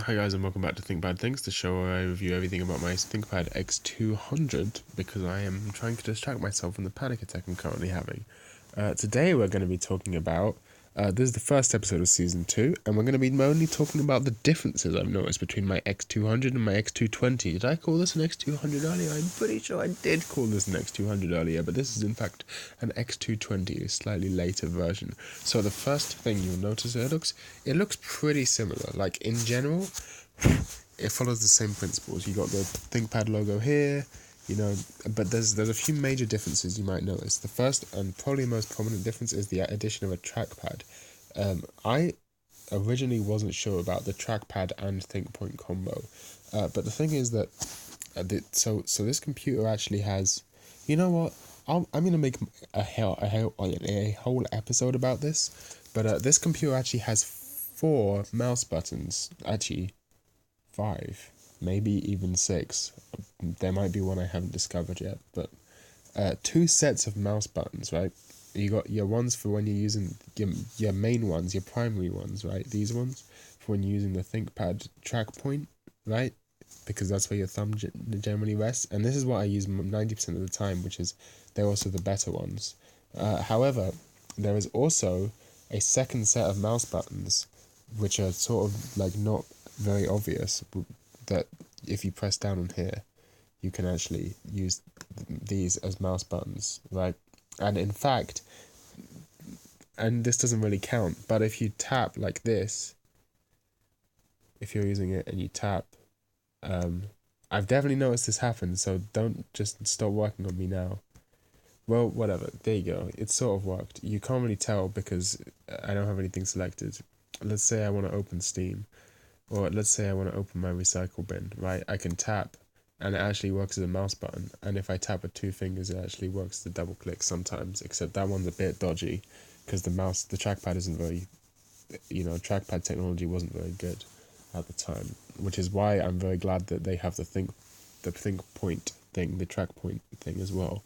Hi guys and welcome back to ThinkPad Thinks, the show where I review everything about my ThinkPad x200 because I am trying to distract myself from the panic attack I'm currently having. Today we're going to be talking about, this is the first episode of Season 2, and we're going to be mainly talking about the differences I've noticed between my x200 and my x220. Did I call this an x200 earlier? I'm pretty sure I did call this an x200 earlier, but this is in fact an x220, a slightly later version. So the first thing you'll notice, it looks pretty similar. Like in general, it follows the same principles. You got the ThinkPad logo here, but there's a few major differences you might notice. The first and probably most prominent difference is the addition of a trackpad. I originally wasn't sure about the trackpad and ThinkPoint combo, but the thing is that so this computer actually has, you know what? I'm gonna make a whole episode about this, but this computer actually has 4 mouse buttons. Actually, 5, maybe even 6. There might be one I haven't discovered yet, but 2 sets of mouse buttons, right? You got your ones for when you're using your main ones, your primary ones, right? These ones for when you're using the ThinkPad track point, right? Because that's where your thumb generally rests. And this is what I use 90% of the time, which is they're also the better ones. However, there is also a second set of mouse buttons, which are sort of like not very obvious, that if you press down on here, you can actually use these as mouse buttons, right? And in fact, and this doesn't really count, but if you tap like this, if you're using it and you tap, I've definitely noticed this happen, so don't just stop working on me now. Well, whatever, there you go, it sort of worked. You can't really tell because I don't have anything selected. Let's say I want to open Steam, or let's say I want to open my recycle bin, right? I can tap, and it actually works as a mouse button. And if I tap with 2 fingers, it actually works to double click sometimes, except that one's a bit dodgy because the trackpad isn't very, trackpad technology wasn't very good at the time, which is why I'm very glad that they have the ThinkPoint thing, the track point thing as well.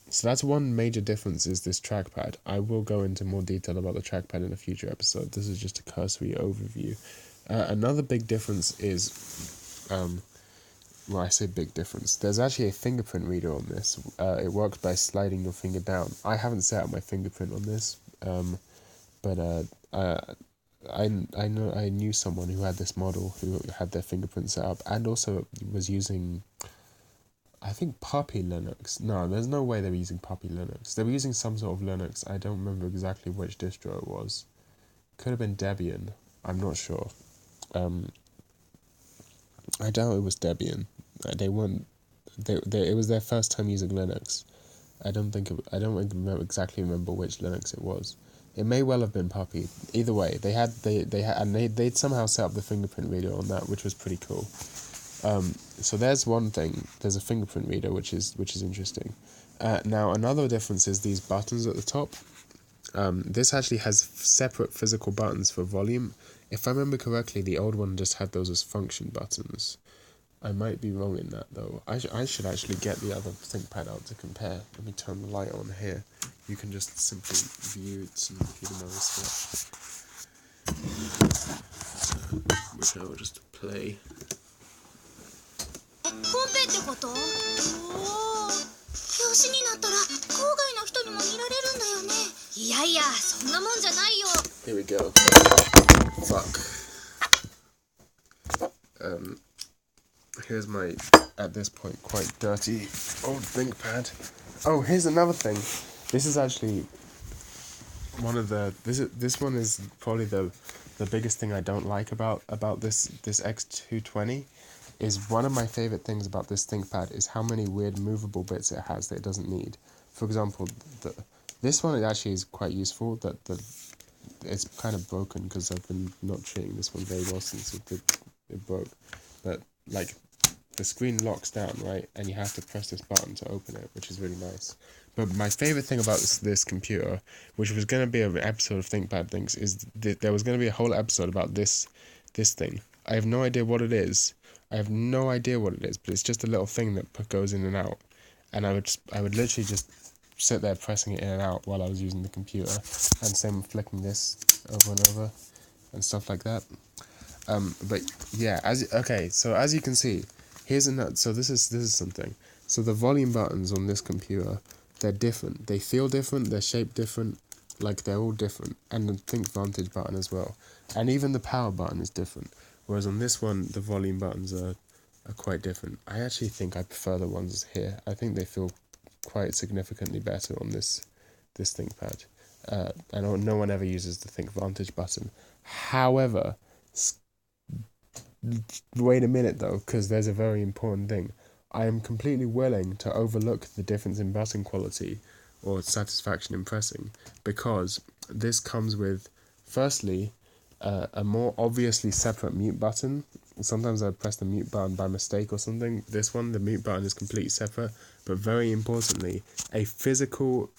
So that's one major difference, is this trackpad. I will go into more detail about the trackpad in a future episode. This is just a cursory overview. Another big difference is, well, I say big difference. There's actually a fingerprint reader on this. It works by sliding your finger down. I haven't set up my fingerprint on this, but I knew someone who had this model who had their fingerprint set up and also was using, I think, Puppy Linux. No, there's no way they were using Puppy Linux. They were using some sort of Linux. I don't remember exactly which distro it was. Could have been Debian. I'm not sure. I doubt it was Debian. They weren't. It was their first time using Linux. I don't exactly remember which Linux it was. It may well have been Puppy. Either way, they'd somehow set up the fingerprint reader on that, which was pretty cool. So there's one thing. There's a fingerprint reader, which is interesting. Now another difference is these buttons at the top. This actually has separate physical buttons for volume. If I remember correctly, the old one just had those as function buttons. I might be wrong in that though. I should actually get the other ThinkPad out to compare. Let me turn the light on here. You can just simply view some computer noise stuff, which I will just play. コンペってこと？おお、表紙になったら郊外の人にも見られるんだよね。いやいや、そんなもんじゃないよ。Here we go. Fuck. Here's my, at this point, quite dirty old ThinkPad. Oh, here's another thing. This is actually one of the, this one is probably the biggest thing I don't like about this x220. Is one of my favorite things about this ThinkPad is how many weird movable bits it has that it doesn't need. For example, this one, it actually is quite useful. That it's kind of broken because I've been not treating this one very well since it broke. But like, the screen locks down, right, and you have to press this button to open it, which is really nice. But my favorite thing about this computer, which was going to be an episode of ThinkPad Thinks, is there was going to be a whole episode about this thing. I have no idea what it is. But it's just a little thing that goes in and out, and I would literally just sit there pressing it in and out while I was using the computer, and same flicking this over and over and stuff like that. But yeah, so as you can see, here's another. So this is something. So the volume buttons on this computer, they're different. They feel different. They're shaped different. Like they're all different. And the Think Vantage button as well. And even the power button is different. Whereas on this one, the volume buttons are quite different. I actually think I prefer the ones here. I think they feel quite significantly better on this ThinkPad. And no one ever uses the Think Vantage button. However, wait a minute though, because there's a very important thing. I am completely willing to overlook the difference in button quality or satisfaction in pressing, because this comes with, firstly, a more obviously separate mute button. Sometimes I press the mute button by mistake or something. This one, the mute button is completely separate, but very importantly, a physical...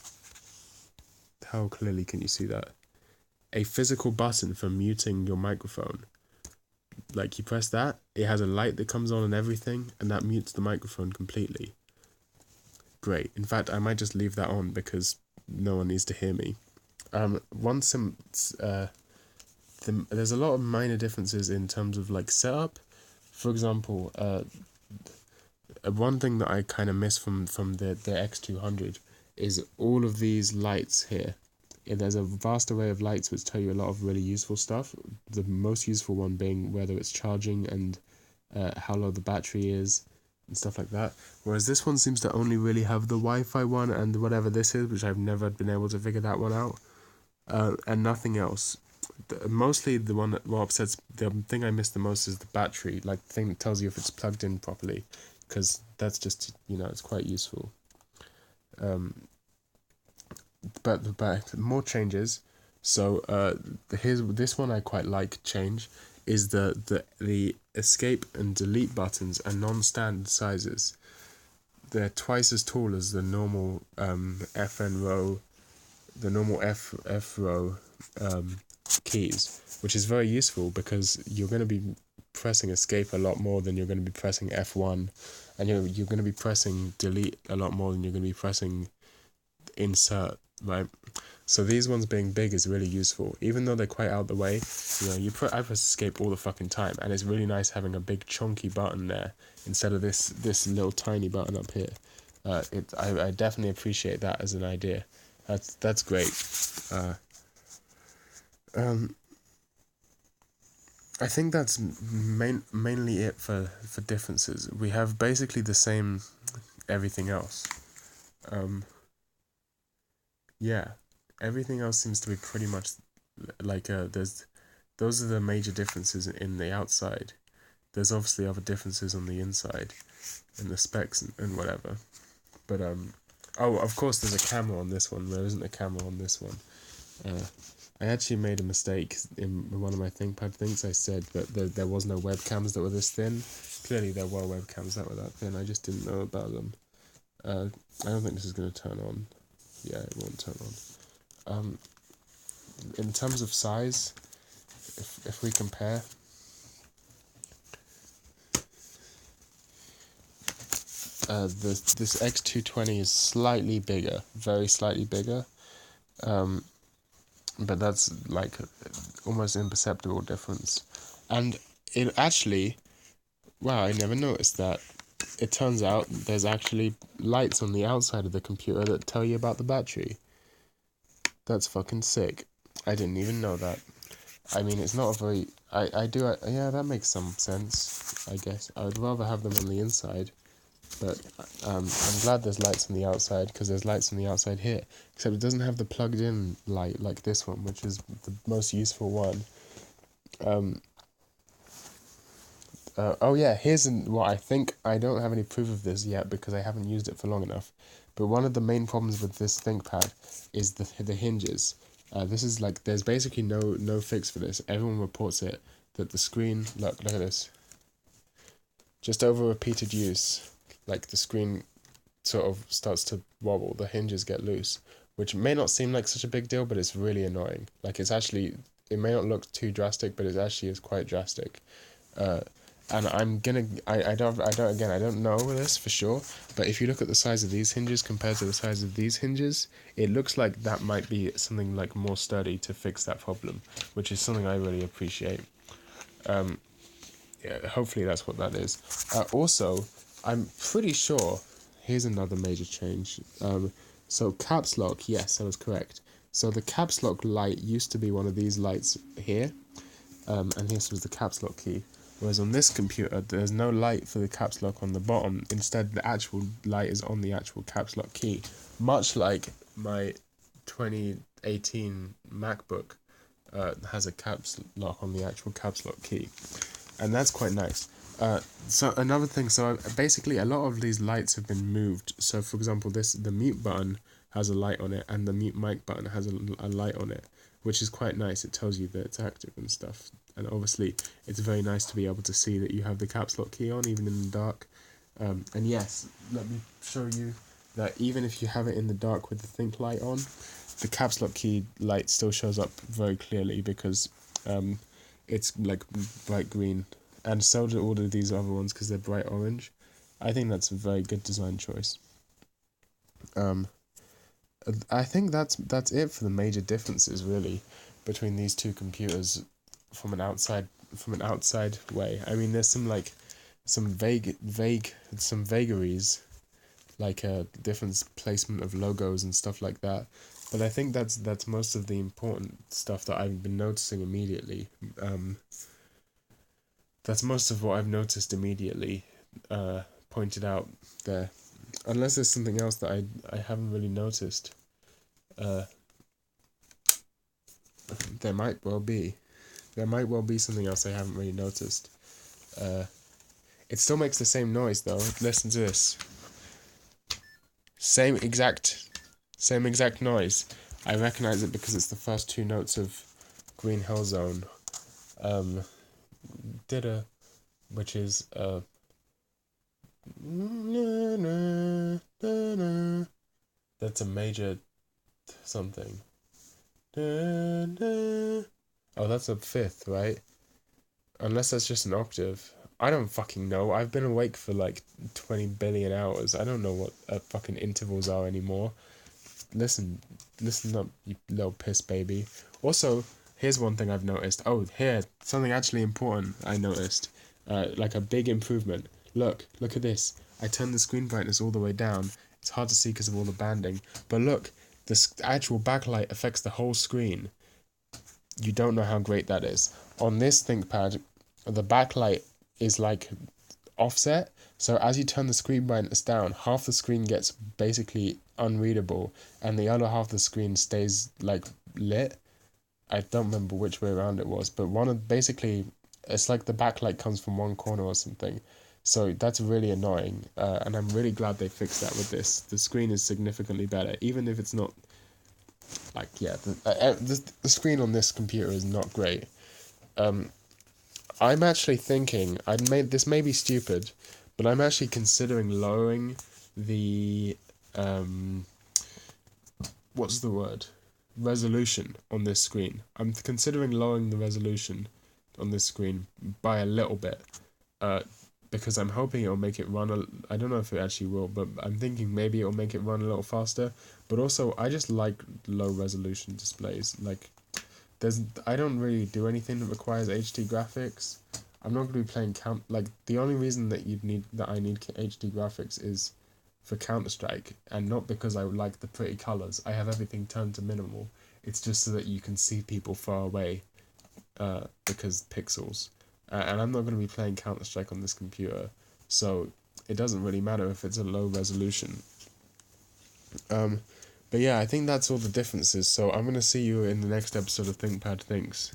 How clearly can you see that? A physical button for muting your microphone. Like, you press that, it has a light that comes on and everything, and that mutes the microphone completely. Great. In fact, I might just leave that on because no one needs to hear me. There's a lot of minor differences in terms of like setup. For example, one thing that I kind of miss from the x200 is all of these lights here. There's a vast array of lights which tell you a lot of really useful stuff. The most useful one being whether it's charging and how low the battery is and stuff like that. Whereas this one seems to only really have the Wi-Fi one and whatever this is, which I've never been able to figure that one out, and nothing else. Mostly the thing I miss the most is the battery, like the thing that tells you if it's plugged in properly, because that's just, it's quite useful. But more changes. So here's this one I quite like. Change is the escape and delete buttons are non-standard sizes. They're twice as tall as the normal FN row, the normal F row keys, which is very useful because you're going to be pressing escape a lot more than you're going to be pressing F1, and you're going to be pressing delete a lot more than you're going to be pressing insert, right? So these ones being big is really useful, even though they're quite out of the way. I press escape all the fucking time, and it's really nice having a big chunky button there instead of this little tiny button up here. I definitely appreciate that as an idea. That's great. I think that's mainly it for differences. We have basically the same everything else. Yeah, everything else seems to be pretty much like those are the major differences in the outside. There's obviously other differences on the inside, in the specs and whatever. But oh, of course, there's a camera on this one. There isn't a camera on this one. I actually made a mistake in one of my ThinkPad Thinks. I said that there was no webcams that were this thin. Clearly there were webcams that were that thin. I just didn't know about them. I don't think this is going to turn on. Yeah, it won't turn on. In terms of size, if we compare, this x220 is slightly bigger, very slightly bigger. But that's like almost imperceptible difference. And it actually, wow, I never noticed that. It turns out there's actually lights on the outside of the computer that tell you about the battery. That's fucking sick. I didn't even know that. I mean, it's not a very... yeah, that makes some sense, I guess. I would rather have them on the inside. But I'm glad there's lights on the outside, because there's lights on the outside here. Except it doesn't have the plugged-in light like this one, which is the most useful one. Oh yeah, here's what I think. I don't have any proof of this yet because I haven't used it for long enough. But one of the main problems with this ThinkPad is the hinges. This is like, there's basically no fix for this. Everyone reports it, that the screen, look at this. Just over repeated use, like the screen sort of starts to wobble, the hinges get loose, which may not seem like such a big deal, but it's really annoying. Like, it's actually, it may not look too drastic, but it actually is quite drastic. And I don't know this for sure, but if you look at the size of these hinges compared to the size of these hinges, it looks like that might be something like more sturdy to fix that problem, which is something I really appreciate. Yeah, hopefully that's what that is. Also, I'm pretty sure, here's another major change. So caps lock, yes, I was correct. So the caps lock light used to be one of these lights here, and this was the caps lock key. Whereas on this computer, there's no light for the caps lock on the bottom. Instead, the actual light is on the actual caps lock key. Much like my 2018 MacBook has a caps lock on the actual caps lock key. And that's quite nice. So another thing, so basically a lot of these lights have been moved. So for example, the mute button has a light on it, and the mute mic button has a light on it, which is quite nice. It tells you that it's active and stuff. And obviously, it's very nice to be able to see that you have the caps lock key on, even in the dark. And yes, let me show you that even if you have it in the dark with the Think light on, the caps lock key light still shows up very clearly because it's like bright green, and so do all of these other ones because they're bright orange. I think that's a very good design choice. I think that's it for the major differences really between these two computers from an outside way. I mean, there's some vagaries, like a different placement of logos and stuff like that. But I think that's most of the important stuff that I've been noticing immediately. That's most of what I've noticed immediately, pointed out there. Unless there's something else that I haven't really noticed. There might well be. There might well be something else I haven't really noticed. It still makes the same noise though. Listen to this. Same exact noise. I recognize it because it's the first two notes of Green Hill Zone. Which is that's a major something. Oh, that's a fifth, right? Unless that's just an octave. I don't fucking know. I've been awake for like 20 billion hours. I don't know what fucking intervals are anymore. Listen up, you little piss baby. Also, here's one thing I've noticed. Oh, here, something actually important I noticed. Like a big improvement. Look at this. I turned the screen brightness all the way down. It's hard to see because of all the banding. But look, this actual backlight affects the whole screen. You don't know how great that is. On this ThinkPad, the backlight is like offset. So as you turn the screen brightness down, half the screen gets basically unreadable, and the other half of the screen stays like lit. I don't remember which way around it was, but basically it's like the backlight comes from one corner or something. So that's really annoying, and I'm really glad they fixed that with this. The screen is significantly better, even if it's not like, yeah, the screen on this computer is not great. I'm actually thinking, this may be stupid, but I'm actually considering lowering the what's the word? Resolution on this screen. I'm considering lowering the resolution on this screen by a little bit, because I'm hoping it'll make it run I don't know if it actually will, but I'm thinking maybe it'll make it run a little faster. But also, I just like low resolution displays. Like, I don't really do anything that requires HD graphics. I'm not going to be playing the only reason that I need HD graphics is for Counter-Strike, and not because I like the pretty colors. I have everything turned to minimal. It's just so that you can see people far away, because pixels. And I'm not going to be playing Counter-Strike on this computer, so it doesn't really matter if it's a low resolution. But yeah, I think that's all the differences, so I'm going to see you in the next episode of ThinkPad Thinks.